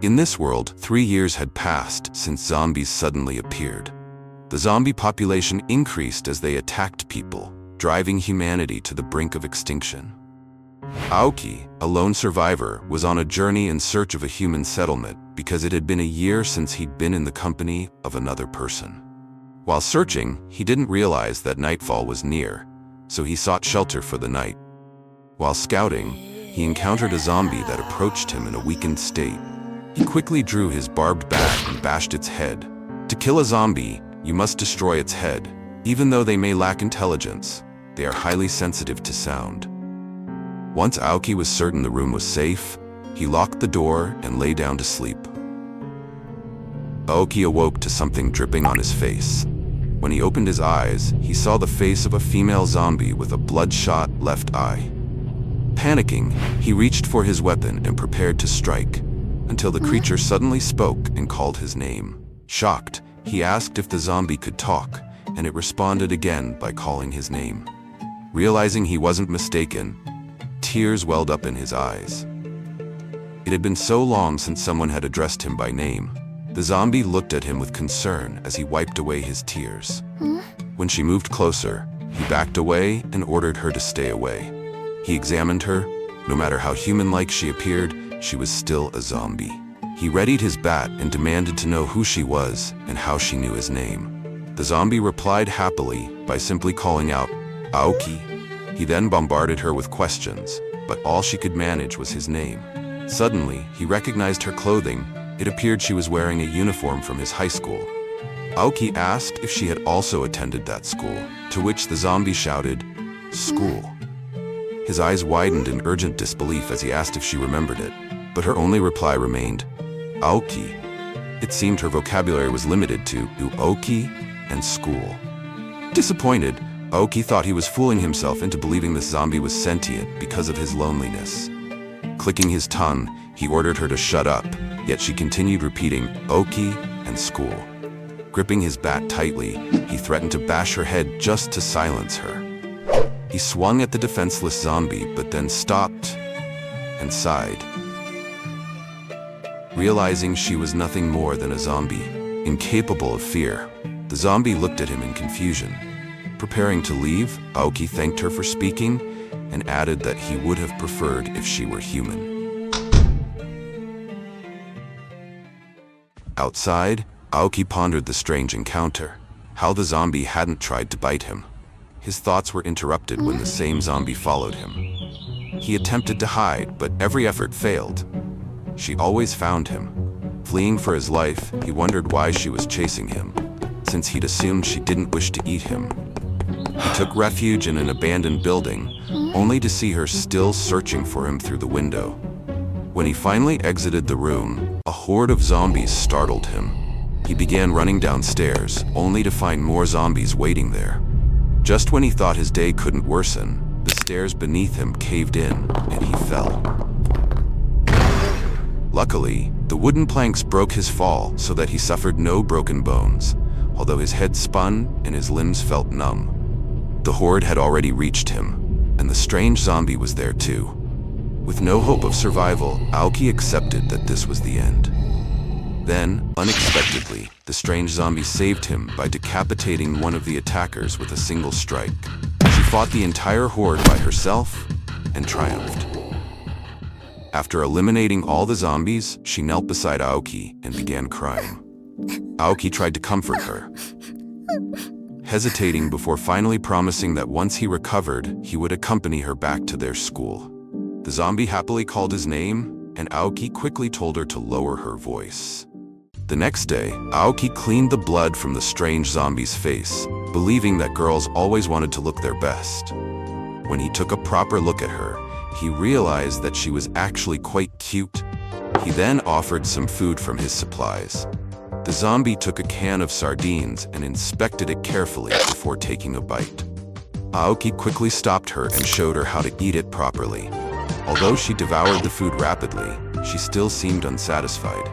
In this world, 3 years had passed since zombies suddenly appeared. The zombie population increased as they attacked people, driving humanity to the brink of extinction. Aoki, a lone survivor, was on a journey in search of a human settlement because it had been a year since he'd been in the company of another person. While searching, he didn't realize that nightfall was near, so he sought shelter for the night. While scouting, he encountered a zombie that approached him in a weakened state. He quickly drew his barbed bat and bashed its head. To kill a zombie, you must destroy its head. Even though they may lack intelligence, they are highly sensitive to sound. Once Aoki was certain the room was safe, he locked the door and lay down to sleep. Aoki awoke to something dripping on his face. When he opened his eyes, he saw the face of a female zombie with a bloodshot left eye. Panicking, he reached for his weapon and prepared to strike, until the creature suddenly spoke and called his name. Shocked, he asked if the zombie could talk, and it responded again by calling his name. Realizing he wasn't mistaken, tears welled up in his eyes. It had been so long since someone had addressed him by name. The zombie looked at him with concern as he wiped away his tears. When she moved closer, he backed away and ordered her to stay away. He examined her. No matter how human-like she appeared, she was still a zombie. He readied his bat and demanded to know who she was and how she knew his name. The zombie replied happily by simply calling out, "Aoki." He then bombarded her with questions, but all she could manage was his name. Suddenly, he recognized her clothing. It appeared she was wearing a uniform from his high school. Aoki asked if she had also attended that school, to which the zombie shouted, "School." His eyes widened in urgent disbelief as he asked if she remembered it, but her only reply remained, "Aoki." It seemed her vocabulary was limited to Aoki and school. Disappointed, Aoki thought he was fooling himself into believing this zombie was sentient because of his loneliness. Clicking his tongue, he ordered her to shut up, yet she continued repeating "Aoki" and "school." Gripping his bat tightly, he threatened to bash her head just to silence her. He swung at the defenseless zombie, but then stopped and sighed. Realizing she was nothing more than a zombie, incapable of fear, the zombie looked at him in confusion. Preparing to leave, Aoki thanked her for speaking and added that he would have preferred if she were human. Outside, Aoki pondered the strange encounter, how the zombie hadn't tried to bite him. His thoughts were interrupted when the same zombie followed him. He attempted to hide, but every effort failed. She always found him. Fleeing for his life, he wondered why she was chasing him, since he'd assumed she didn't wish to eat him. He took refuge in an abandoned building, only to see her still searching for him through the window. When he finally exited the room, a horde of zombies startled him. He began running downstairs, only to find more zombies waiting there. Just when he thought his day couldn't worsen, the stairs beneath him caved in, and he fell. Luckily, the wooden planks broke his fall so that he suffered no broken bones, although his head spun and his limbs felt numb. The horde had already reached him, and the strange zombie was there too. With no hope of survival, Aoki accepted that this was the end. Then, unexpectedly, the strange zombie saved him by decapitating one of the attackers with a single strike. She fought the entire horde by herself and triumphed. After eliminating all the zombies, she knelt beside Aoki and began crying. Aoki tried to comfort her, hesitating before finally promising that once he recovered, he would accompany her back to their school. The zombie happily called his name, and Aoki quickly told her to lower her voice. The next day, Aoki cleaned the blood from the strange zombie's face, believing that girls always wanted to look their best. When he took a proper look at her, he realized that she was actually quite cute. He then offered some food from his supplies. The zombie took a can of sardines and inspected it carefully before taking a bite. Aoki quickly stopped her and showed her how to eat it properly. Although she devoured the food rapidly, she still seemed unsatisfied.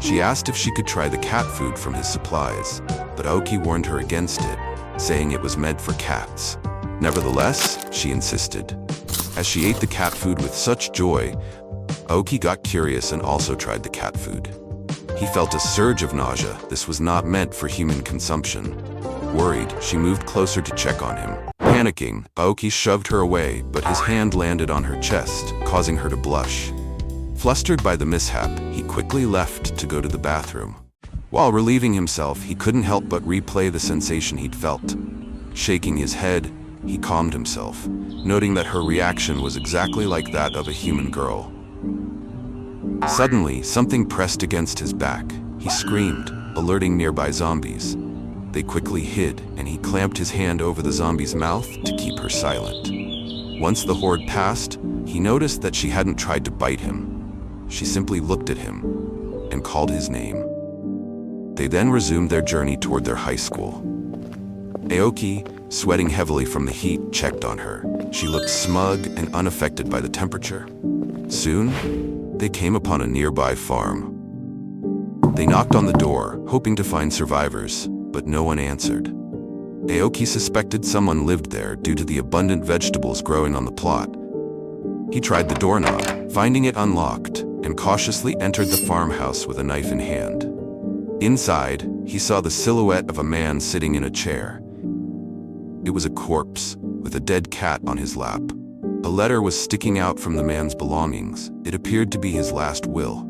She asked if she could try the cat food from his supplies, but Aoki warned her against it, saying it was meant for cats. Nevertheless, she insisted. As she ate the cat food with such joy, Aoki got curious and also tried the cat food. He felt a surge of nausea. This was not meant for human consumption. Worried, she moved closer to check on him. Panicking, Aoki shoved her away, but his hand landed on her chest, causing her to blush. Flustered by the mishap, he quickly left to go to the bathroom. While relieving himself, he couldn't help but replay the sensation he'd felt. Shaking his head, he calmed himself, noting that her reaction was exactly like that of a human girl. Suddenly, something pressed against his back. He screamed, alerting nearby zombies. They quickly hid, and he clamped his hand over the zombie's mouth to keep her silent. Once the horde passed, he noticed that she hadn't tried to bite him. She simply looked at him and called his name. They then resumed their journey toward their high school. Aoki, sweating heavily from the heat, checked on her. She looked smug and unaffected by the temperature. Soon, they came upon a nearby farm. They knocked on the door, hoping to find survivors, but no one answered. Aoki suspected someone lived there due to the abundant vegetables growing on the plot. He tried the doorknob, finding it unlocked, and cautiously entered the farmhouse with a knife in hand. Inside, he saw the silhouette of a man sitting in a chair. It was a corpse, with a dead cat on his lap. A letter was sticking out from the man's belongings. It appeared to be his last will.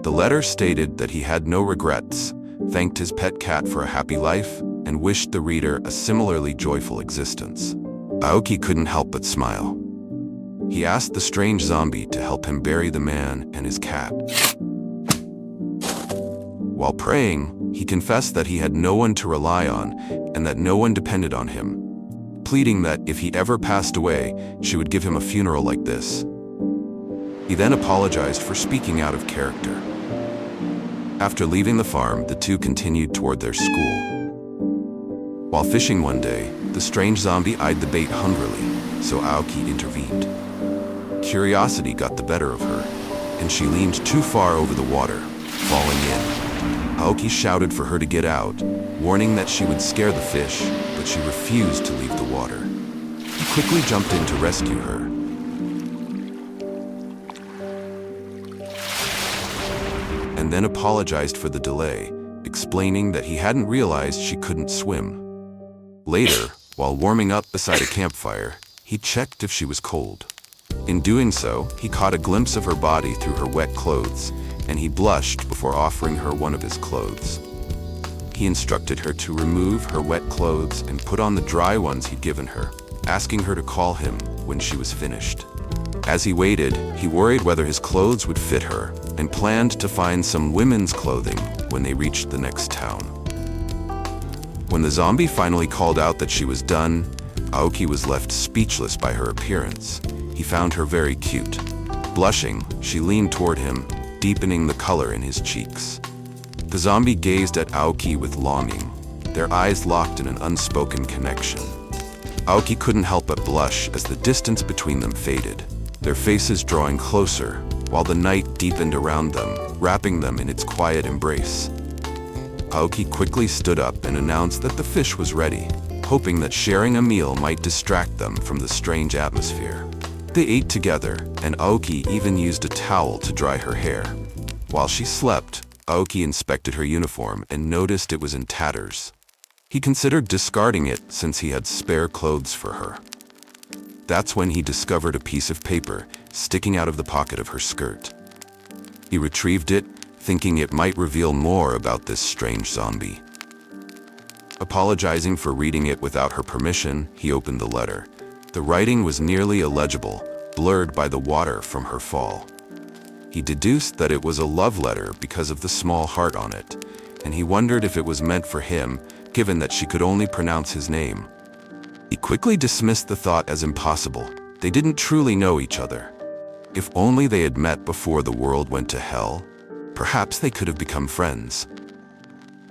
The letter stated that he had no regrets, thanked his pet cat for a happy life, and wished the reader a similarly joyful existence. Aoki couldn't help but smile. He asked the strange zombie to help him bury the man and his cat. While praying, he confessed that he had no one to rely on and that no one depended on him, pleading that if he ever passed away, she would give him a funeral like this. He then apologized for speaking out of character. After leaving the farm, the two continued toward their school. While fishing one day, the strange zombie eyed the bait hungrily, so Aoki intervened. Curiosity got the better of her, and she leaned too far over the water, falling in. Aoki shouted for her to get out, warning that she would scare the fish, but she refused to leave the water. He quickly jumped in to rescue her. And then apologized for the delay, explaining that he hadn't realized she couldn't swim. Later, while warming up beside a campfire, he checked if she was cold. In doing so, he caught a glimpse of her body through her wet clothes, and he blushed before offering her one of his clothes. He instructed her to remove her wet clothes and put on the dry ones he'd given her, asking her to call him when she was finished. As he waited, he worried whether his clothes would fit her, and planned to find some women's clothing when they reached the next town. When the zombie finally called out that she was done, Aoki was left speechless by her appearance. He found her very cute. Blushing, she leaned toward him, deepening the color in his cheeks. The zombie gazed at Aoki with longing, their eyes locked in an unspoken connection. Aoki couldn't help but blush as the distance between them faded, their faces drawing closer, while the night deepened around them, wrapping them in its quiet embrace. Aoki quickly stood up and announced that the fish was ready, hoping that sharing a meal might distract them from the strange atmosphere. They ate together, and Aoki even used a towel to dry her hair. While she slept, Aoki inspected her uniform and noticed it was in tatters. He considered discarding it since he had spare clothes for her. That's when he discovered a piece of paper sticking out of the pocket of her skirt. He retrieved it, thinking it might reveal more about this strange zombie. Apologizing for reading it without her permission, he opened the letter. The writing was nearly illegible, blurred by the water from her fall. He deduced that it was a love letter because of the small heart on it, and he wondered if it was meant for him, given that she could only pronounce his name. He quickly dismissed the thought as impossible. They didn't truly know each other. If only they had met before the world went to hell, perhaps they could have become friends.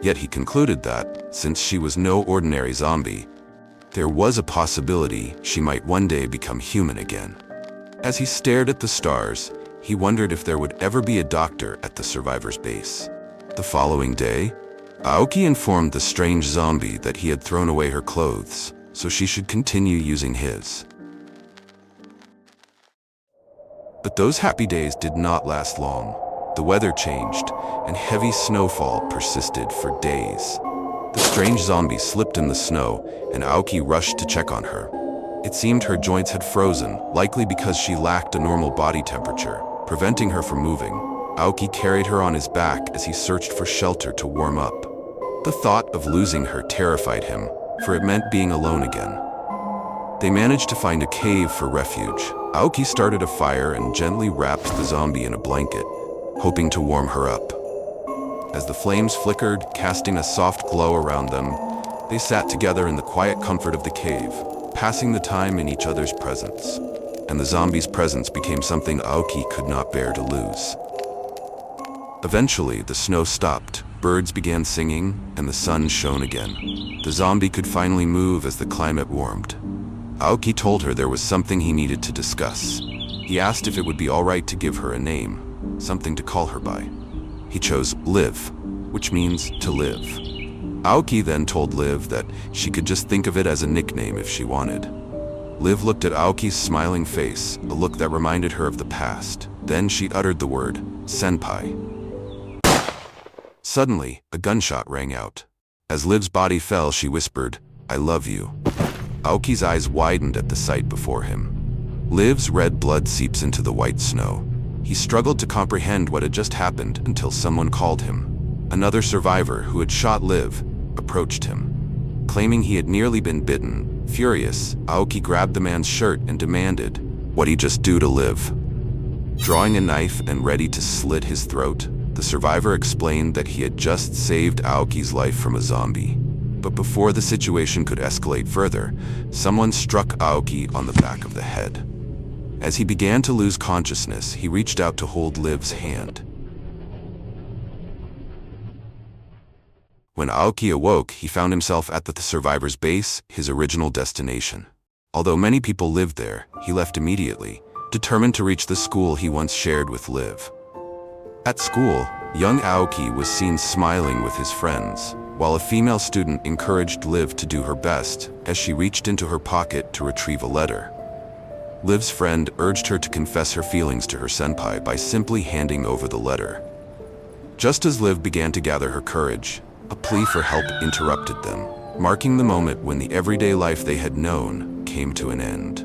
Yet he concluded that, since she was no ordinary zombie, there was a possibility she might one day become human again. As he stared at the stars, he wondered if there would ever be a doctor at the survivors' base. The following day, Aoki informed the strange zombie that he had thrown away her clothes, so she should continue using his. But those happy days did not last long. The weather changed, and heavy snowfall persisted for days. The strange zombie slipped in the snow, and Aoki rushed to check on her. It seemed her joints had frozen, likely because she lacked a normal body temperature, preventing her from moving. Aoki carried her on his back as he searched for shelter to warm up. The thought of losing her terrified him, for it meant being alone again. They managed to find a cave for refuge. Aoki started a fire and gently wrapped the zombie in a blanket, hoping to warm her up. As the flames flickered, casting a soft glow around them, they sat together in the quiet comfort of the cave, passing the time in each other's presence. And the zombie's presence became something Aoki could not bear to lose. Eventually, the snow stopped, birds began singing, and the sun shone again. The zombie could finally move as the climate warmed. Aoki told her there was something he needed to discuss. He asked if it would be all right to give her a name, something to call her by. He chose Liv, which means to live. Aoki then told Liv that she could just think of it as a nickname if she wanted. Liv looked at Aoki's smiling face, a look that reminded her of the past. Then she uttered the word, senpai. Suddenly, a gunshot rang out. As Liv's body fell, she whispered, "I love you." Aoki's eyes widened at the sight before him. Liv's red blood seeps into the white snow. He struggled to comprehend what had just happened until someone called him. Another survivor who had shot Liv approached him. Claiming he had nearly been bitten, furious, Aoki grabbed the man's shirt and demanded, "What'd he just do to Liv?" Drawing a knife and ready to slit his throat, the survivor explained that he had just saved Aoki's life from a zombie. But before the situation could escalate further, someone struck Aoki on the back of the head. As he began to lose consciousness, he reached out to hold Liv's hand. When Aoki awoke, he found himself at the survivor's base, his original destination. Although many people lived there, he left immediately, determined to reach the school he once shared with Liv. At school, young Aoki was seen smiling with his friends, while a female student encouraged Liv to do her best as she reached into her pocket to retrieve a letter. Liv's friend urged her to confess her feelings to her senpai by simply handing over the letter. Just as Liv began to gather her courage, a plea for help interrupted them, marking the moment when the everyday life they had known came to an end.